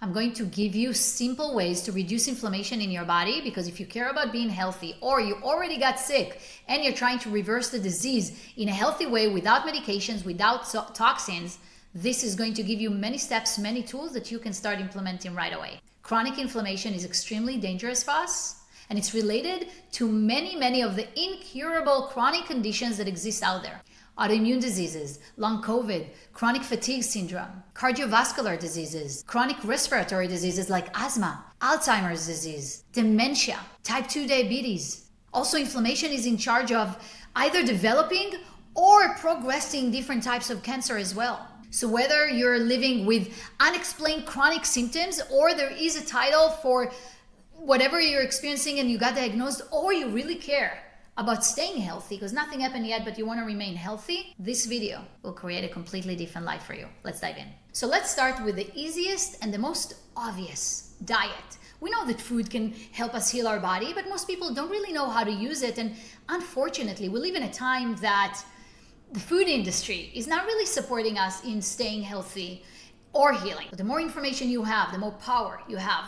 I'm going to give you simple ways to reduce inflammation in your body, because if you care about being healthy, or you already got sick and you're trying to reverse the disease in a healthy way without medications, without toxins, this is going to give you many steps, many tools that you can start implementing right away. Chronic inflammation is extremely dangerous for us, and it's related to many of the incurable chronic conditions that exist out there. Autoimmune diseases, long COVID, chronic fatigue syndrome, cardiovascular diseases, chronic respiratory diseases like asthma, Alzheimer's disease, dementia, type 2 diabetes. Also, inflammation is in charge of either developing or progressing different types of cancer as well. So whether you're living with unexplained chronic symptoms, or there is a title for whatever you're experiencing and you got diagnosed, or you really care about staying healthy because nothing happened yet but you want to remain healthy, this video will create a completely different life for you. Let's dive in. So let's start with the easiest and the most obvious: diet. We know that food can help us heal our body, but most people don't really know how to use it. And unfortunately, we live in a time that the food industry is not really supporting us in staying healthy or healing. But the more information you have, the more power you have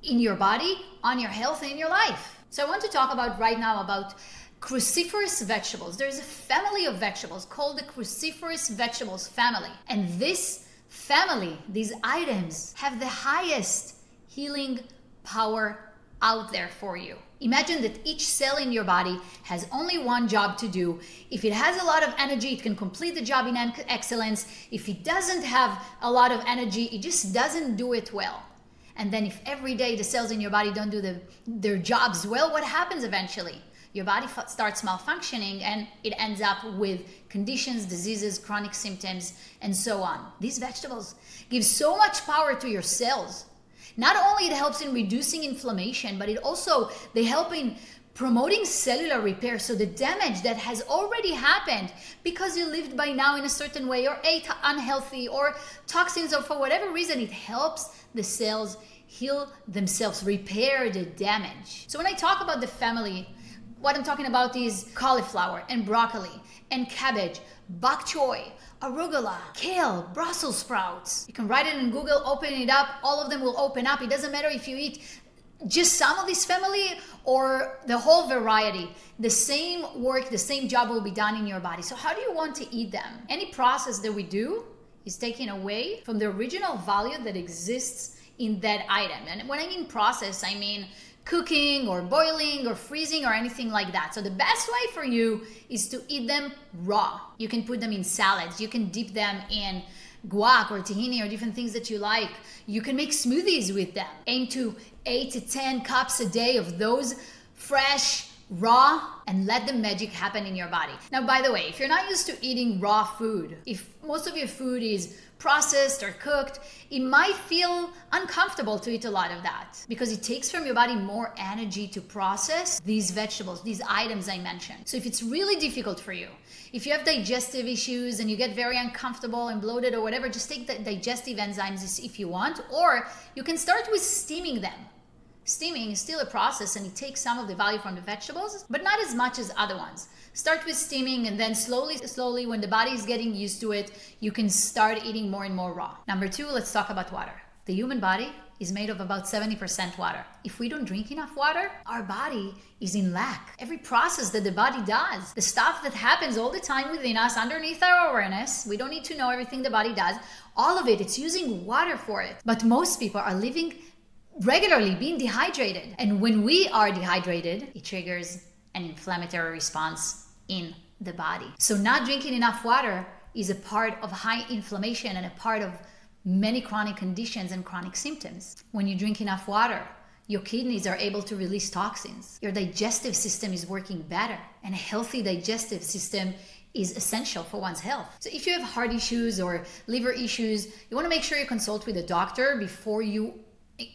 in your body, on your health, and in your life. So I want to talk about right now about cruciferous vegetables. There's a family of vegetables called the cruciferous vegetables family. And this family, these items, have the highest healing power out there for you. Imagine that each cell in your body has only one job to do. If it has a lot of energy, it can complete the job in excellence. If it doesn't have a lot of energy, it just doesn't do it well. And then if every day the cells in your body don't do their jobs well, what happens eventually? Your body starts malfunctioning and it ends up with conditions, diseases, chronic symptoms, and so on. These vegetables give so much power to your cells. Not only it helps in reducing inflammation, but they help in promoting cellular repair. So the damage that has already happened because you lived by now in a certain way, or ate unhealthy, or toxins, or for whatever reason, it helps the cells heal themselves, repair the damage. So when I talk about the family, what I'm talking about is cauliflower and broccoli and cabbage, bok choy, arugula, kale, Brussels sprouts. You can write it in Google, open it up, all of them will open up. It doesn't matter if you eat just some of this family or the whole variety. The same work, the same job will be done in your body. So how do you want to eat them? Any process that we do is taken away from the original value that exists in that item. And when I mean process, I mean cooking or boiling or freezing or anything like that. So the best way for you is to eat them raw. You can put them in salads. You can dip them in guac or tahini or different things that you like. You can make smoothies with them. Aim to 8 to 10 cups a day of those fresh, raw, and let the magic happen in your body. Now, by the way, if you're not used to eating raw food, if most of your food is processed or cooked, it might feel uncomfortable to eat a lot of that because it takes from your body more energy to process these vegetables, these items I mentioned. So if it's really difficult for you, if you have digestive issues and you get very uncomfortable and bloated or whatever, just take the digestive enzymes if you want, or you can start with steaming them. Steaming is still a process and it takes some of the value from the vegetables, but not as much as other ones. Start with steaming, and then slowly, when the body is getting used to it, you can start eating more and more raw. Number 2, let's talk about water. The human body is made of about 70% water. If we don't drink enough water, our body is in lack. Every process that the body does, the stuff that happens all the time within us, underneath our awareness, we don't need to know everything the body does, all of it, it's using water for it. But most people are living regularly being dehydrated. And when we are dehydrated, it triggers an inflammatory response in the body. So not drinking enough water is a part of high inflammation and a part of many chronic conditions and chronic symptoms. When you drink enough water, your kidneys are able to release toxins. Your digestive system is working better, and a healthy digestive system is essential for one's health. So if you have heart issues or liver issues, you want to make sure you consult with a doctor before you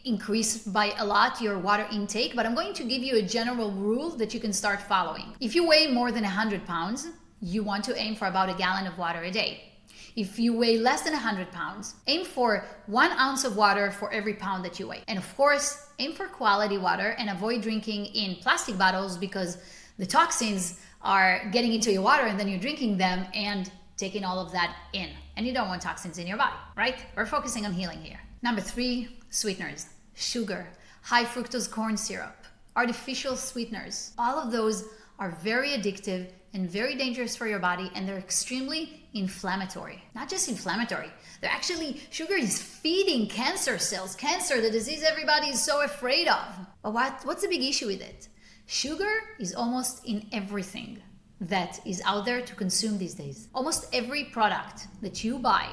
increase by a lot your water intake, but I'm going to give you a general rule that you can start following. If you weigh more than 100 pounds, you want to aim for about a gallon of water a day. If you weigh less than 100 pounds, aim for 1 ounce of water for every pound that you weigh. And of course, aim for quality water and avoid drinking in plastic bottles because the toxins are getting into your water and then you're drinking them and taking all of that in. And you don't want toxins in your body, right? We're focusing on healing here. Number 3, sweeteners. Sugar, high fructose corn syrup, artificial sweeteners. All of those are very addictive and very dangerous for your body, and they're extremely inflammatory. Not just inflammatory, they're actually, sugar is feeding cancer cells. Cancer, the disease everybody is so afraid of. But what's the big issue with it? Sugar is almost in everything that is out there to consume these days. Almost every product that you buy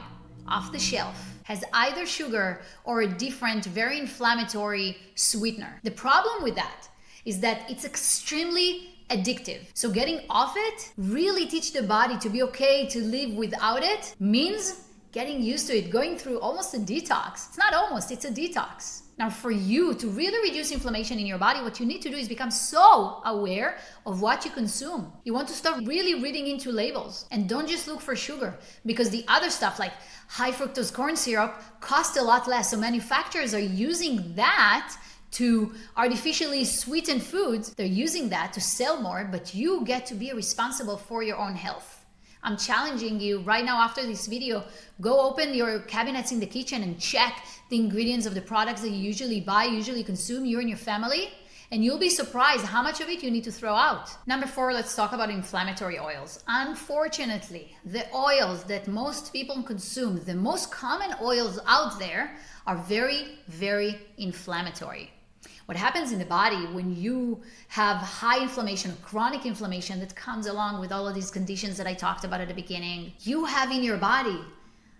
off the shelf has either sugar or a different, very inflammatory sweetener. The problem with that is that it's extremely addictive. So getting off it, really teach the body to be okay to live without it, means getting used to it, going through almost a detox. It's not almost, it's a detox. Now, for you to really reduce inflammation in your body, what you need to do is become so aware of what you consume. You want to start really reading into labels, and don't just look for sugar, because the other stuff like high fructose corn syrup costs a lot less. So manufacturers are using that to artificially sweeten foods. They're using that to sell more, but you get to be responsible for your own health. I'm challenging you right now after this video, go open your cabinets in the kitchen and check the ingredients of the products that you usually buy, usually consume, you and your family, and you'll be surprised how much of it you need to throw out. Number 4, let's talk about inflammatory oils. Unfortunately, the oils that most people consume, the most common oils out there, are very, very inflammatory. What happens in the body when you have high inflammation, chronic inflammation that comes along with all of these conditions that I talked about at the beginning, you have in your body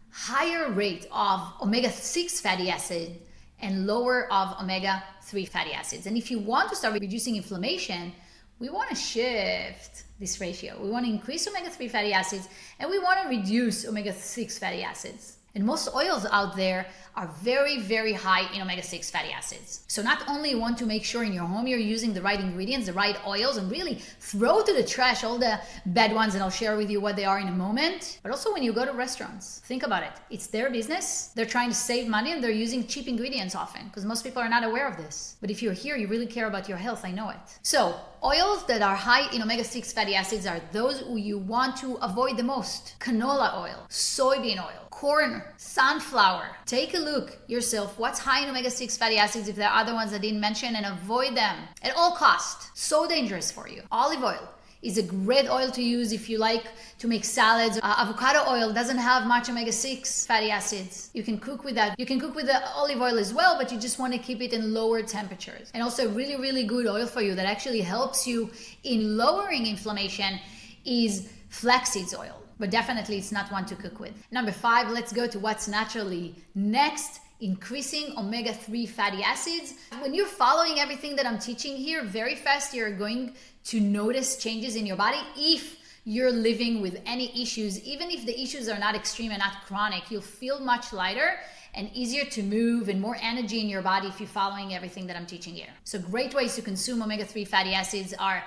higher rate of omega-6 fatty acid and lower of omega-3 fatty acids. And if you want to start reducing inflammation, we want to shift this ratio. We want to increase omega-3 fatty acids, and we want to reduce omega-6 fatty acids. And most oils out there are very, very high in omega-6 fatty acids. So not only you want to make sure in your home you're using the right ingredients, the right oils, and really throw to the trash all the bad ones, and I'll share with you what they are in a moment, but also when you go to restaurants, think about it. It's their business. They're trying to save money, and they're using cheap ingredients often, because most people are not aware of this. But if you're here, you really care about your health, I know it. So oils that are high in omega-6 fatty acids are those who you want to avoid the most. Canola oil, soybean oil, corn, sunflower. Take a look yourself what's high in omega-6 fatty acids, if there are other ones I didn't mention, and avoid them at all costs. So dangerous for you. Olive oil is a great oil to use if you like to make salads. Avocado oil doesn't have much omega-6 fatty acids. You can cook with that. You can cook with the olive oil as well, but you just want to keep it in lower temperatures. And also a really, really good oil for you that actually helps you in lowering inflammation is flaxseed oil. But definitely it's not one to cook with. Number 5, let's go to what's naturally next. Increasing omega-3 fatty acids. When you're following everything that I'm teaching here very fast, you're going to notice changes in your body. If you're living with any issues, even if the issues are not extreme and not chronic, you'll feel much lighter and easier to move and more energy in your body if you're following everything that I'm teaching here. So great ways to consume omega-3 fatty acids are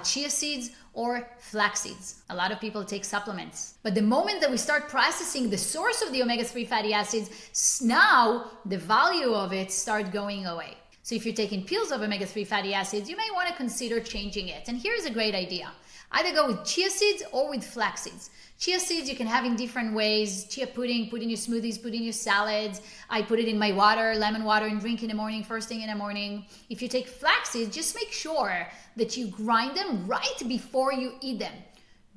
chia seeds or flax seeds. A lot of people take supplements. But the moment that we start processing the source of the omega-3 fatty acids, now the value of it starts going away. So if you're taking pills of omega-3 fatty acids, you may want to consider changing it. And here's a great idea. Either go with chia seeds or with flax seeds. Chia seeds you can have in different ways. Chia pudding, put in your smoothies, put in your salads. I put it in my water, lemon water, and drink in the morning, first thing in the morning. If you take flax seeds, just make sure that you grind them right before you eat them.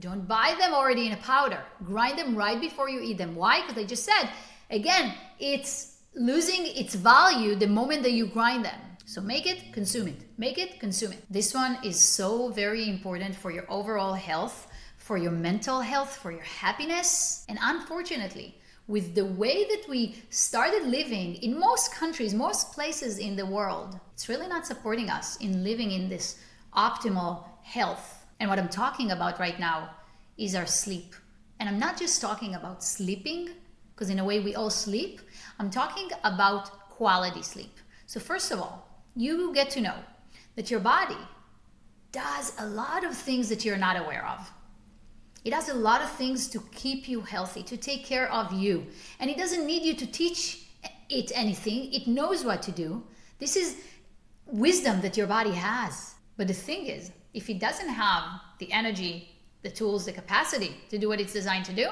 Don't buy them already in a powder. Grind them right before you eat them. Why? Because I just said, again, it's losing its value the moment that you grind them. So make it, consume it. Make it, consume it. This one is so very important for your overall health, for your mental health, for your happiness. And unfortunately, with the way that we started living in most countries, most places in the world, it's really not supporting us in living in this optimal health. And what I'm talking about right now is our sleep. And I'm not just talking about sleeping, because in a way we all sleep. I'm talking about quality sleep. So first of all, you get to know that your body does a lot of things that you're not aware of. It does a lot of things to keep you healthy, to take care of you. And it doesn't need you to teach it anything. It knows what to do. This is wisdom that your body has. But the thing is, if it doesn't have the energy, the tools, the capacity to do what it's designed to do,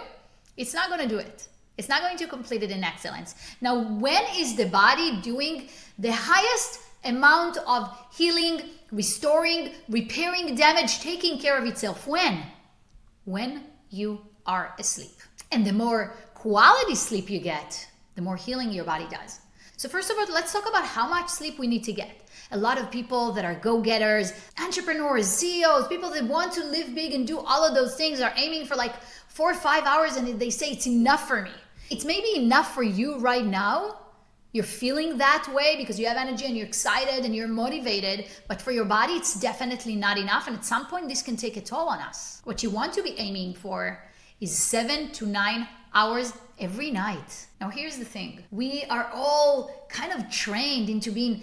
it's not going to do it. It's not going to complete it in excellence. Now, when is the body doing the highest amount of healing, restoring, repairing damage, taking care of itself? When you are asleep. And the more quality sleep you get, the more healing your body does. So first of all, let's talk about how much sleep we need to get. A lot of people that are go-getters, entrepreneurs, CEOs, people that want to live big and do all of those things are aiming for like 4 or 5 hours, and they say it's enough for me. It's maybe enough for you right now. You're feeling that way because you have energy and you're excited and you're motivated, but for your body, it's definitely not enough. And at some point, this can take a toll on us. What you want to be aiming for is 7 to 9 hours every night. Now, here's the thing. We are all kind of trained into being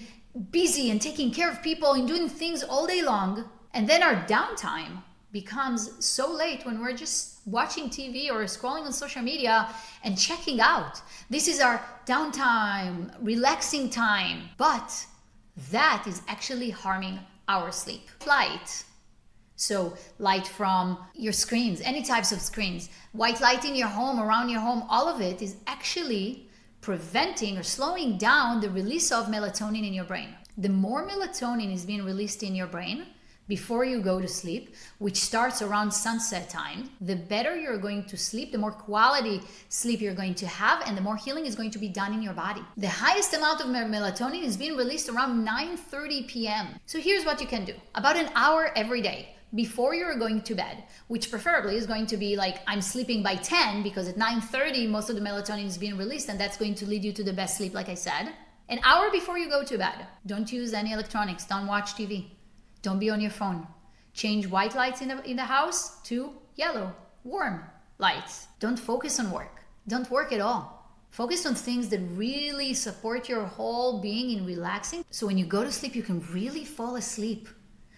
busy and taking care of people and doing things all day long. And then our downtime becomes so late when we're just watching TV or scrolling on social media and checking out. This is our downtime, relaxing time. But that is actually harming our sleep. Light. So light from your screens, any types of screens, white light in your home, around your home, all of it is actually preventing or slowing down the release of melatonin in your brain. The more melatonin is being released in your brain before you go to sleep, which starts around sunset time, the better you're going to sleep, the more quality sleep you're going to have, and the more healing is going to be done in your body. The highest amount of melatonin is being released around 9:30 p.m. So here's what you can do. About an hour every day before you're going to bed, which preferably is going to be like I'm sleeping by 10, because at 9:30 most of the melatonin is being released, and that's going to lead you to the best sleep, like I said. An hour before you go to bed, don't use any electronics, don't watch TV, don't be on your phone. Change white lights in the house to yellow, warm lights. Don't focus on work. Don't work at all. Focus on things that really support your whole being in relaxing. So when you go to sleep, you can really fall asleep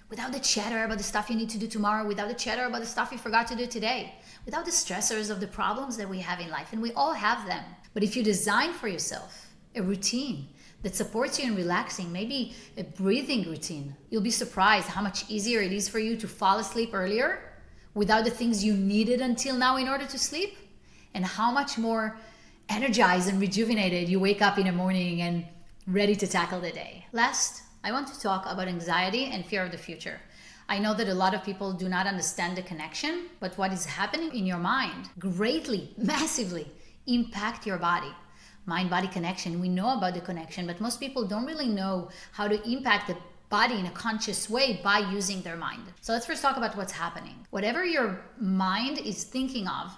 without the chatter about the stuff you need to do tomorrow, without the chatter about the stuff you forgot to do today, without the stressors of the problems that we have in life. And we all have them. But if you design for yourself a routine that supports you in relaxing, maybe a breathing routine, you'll be surprised how much easier it is for you to fall asleep earlier without the things you needed until now in order to sleep, and how much more energized and rejuvenated you wake up in the morning and ready to tackle the day. Last, I want to talk about anxiety and fear of the future. I know that a lot of people do not understand the connection, but what is happening in your mind greatly, massively impact your body. Mind-body connection, we know about the connection, but most people don't really know how to impact the body in a conscious way by using their mind. So let's first talk about what's happening. Whatever your mind is thinking of,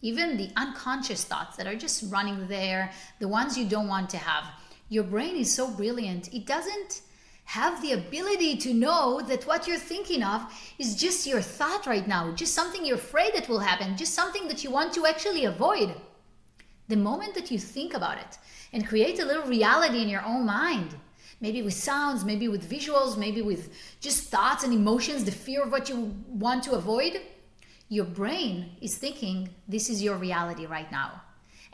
even the unconscious thoughts that are just running there, the ones you don't want to have, your brain is so brilliant, it doesn't have the ability to know that what you're thinking of is just your thought right now, just something you're afraid that will happen, just something that you want to actually avoid. The moment that you think about it and create a little reality in your own mind, maybe with sounds, maybe with visuals, maybe with just thoughts and emotions, the fear of what you want to avoid, your brain is thinking this is your reality right now.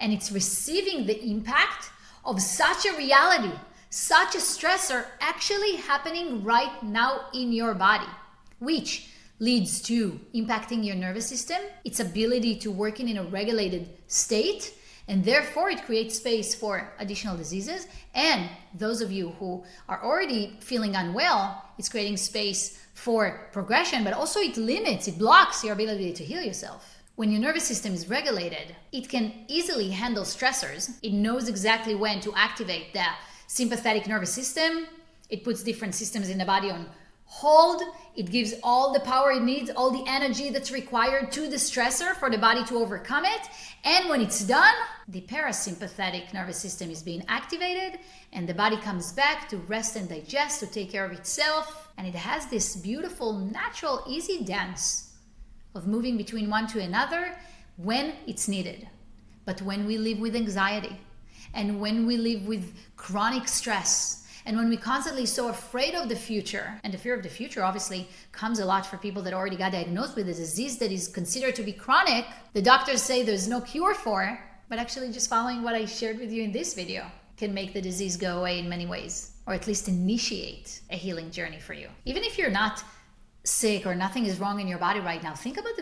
And it's receiving the impact of such a reality, such a stressor actually happening right now in your body, which leads to impacting your nervous system, its ability to work in a regulated state, and therefore it creates space for additional diseases. And those of you who are already feeling unwell, it's creating space for progression, but also it limits, it blocks your ability to heal yourself. When your nervous system is regulated, it can easily handle stressors. It knows exactly when to activate the sympathetic nervous system. It puts different systems in the body on hold. It gives all the power it needs, all the energy that's required to the stressor for the body to overcome it. And when it's done, the parasympathetic nervous system is being activated and the body comes back to rest and digest, to take care of itself. And it has this beautiful, natural, easy dance of moving between one to another when it's needed. But when we live with anxiety and when we live with chronic stress, and when we're constantly so afraid of the future, and the fear of the future obviously comes a lot for people that already got diagnosed with a disease that is considered to be chronic, the doctors say there's no cure for, but actually just following what I shared with you in this video can make the disease go away in many ways, or at least initiate a healing journey for you. Even if you're not sick or nothing is wrong in your body right now, think about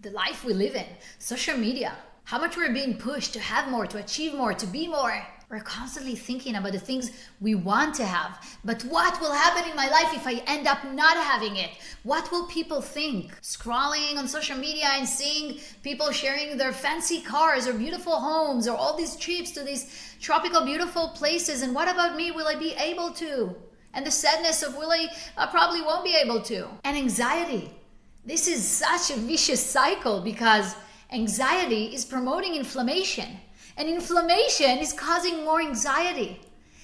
the life we live in, social media. how much we're being pushed to have more, to achieve more, to be more. We're constantly thinking about the things we want to have. But what will happen in my life if I end up not having it? What will people think? Scrolling on social media and seeing people sharing their fancy cars or beautiful homes or all these trips to these tropical, beautiful places. And what about me? Will I be able to? And the sadness of I probably won't be able to. And anxiety. This is such a vicious cycle because anxiety is promoting inflammation. And inflammation is causing more anxiety.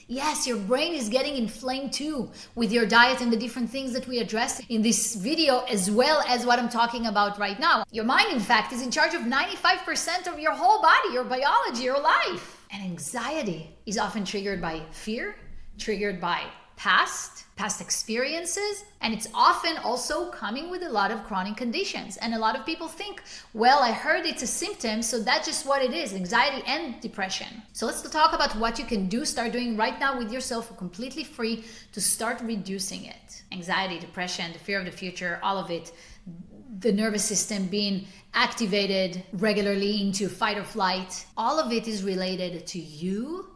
Yes, your brain is getting inflamed too with your diet and the different things that we addressed in this video, as well as what I'm talking about right now. Your mind, in fact, is in charge of 95% of your whole body, your biology, your life. And anxiety is often triggered by fear, triggered by past experiences, and it's often also coming with a lot of chronic conditions. And a lot of people think, well, I heard it's a symptom, so that's just what it is, anxiety and depression. So let's talk about what you can do, start doing right now with yourself, completely free, to start reducing it. Anxiety, depression, the fear of the future, all of it, the nervous system being activated regularly into fight or flight, all of it is related to you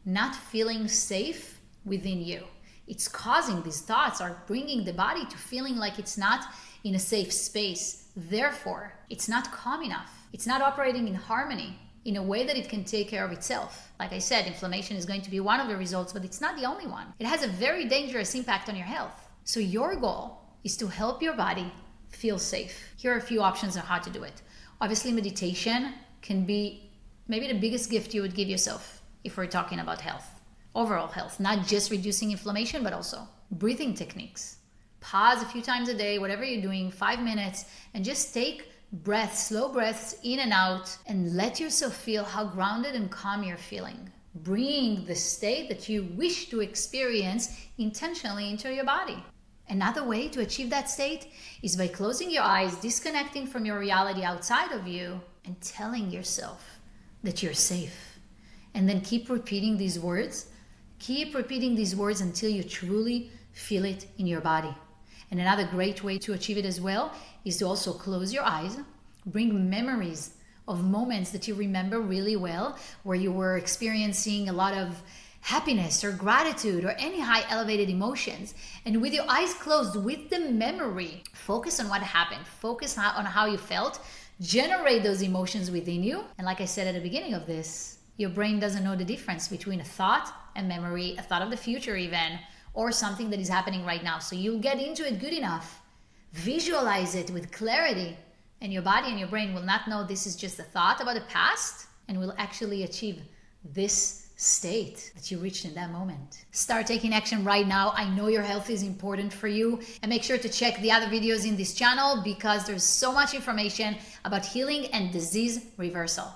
not feeling safe within you. It's causing, these thoughts are bringing the body to feeling like it's not in a safe space. Therefore, it's not calm enough. It's not operating in harmony in a way that it can take care of itself. Like I said, inflammation is going to be one of the results, but it's not the only one. It has a very dangerous impact on your health. So your goal is to help your body feel safe. Here are a few options on how to do it. Obviously, meditation can be maybe the biggest gift you would give yourself if we're talking about health. Overall health, not just reducing inflammation, but also breathing techniques. Pause a few times a day, whatever you're doing, 5 minutes, and just take breaths, slow breaths in and out, and let yourself feel how grounded and calm you're feeling. Bring the state that you wish to experience intentionally into your body. Another way to achieve that state is by closing your eyes, disconnecting from your reality outside of you, and telling yourself that you're safe. And then keep repeating these words. Keep repeating these words until you truly feel it in your body. And another great way to achieve it as well is to also close your eyes, bring memories of moments that you remember really well, where you were experiencing a lot of happiness or gratitude or any high elevated emotions. And with your eyes closed, with the memory, focus on what happened, focus on how you felt, generate those emotions within you. And like I said at the beginning of this, your brain doesn't know the difference between a thought and memory, a thought of the future even, or something that is happening right now. So you'll get into it good enough, visualize it with clarity, and your body and your brain will not know this is just a thought about the past and will actually achieve this state that you reached in that moment. Start taking action right now. I know your health is important for you, and make sure to check the other videos in this channel because there's so much information about healing and disease reversal.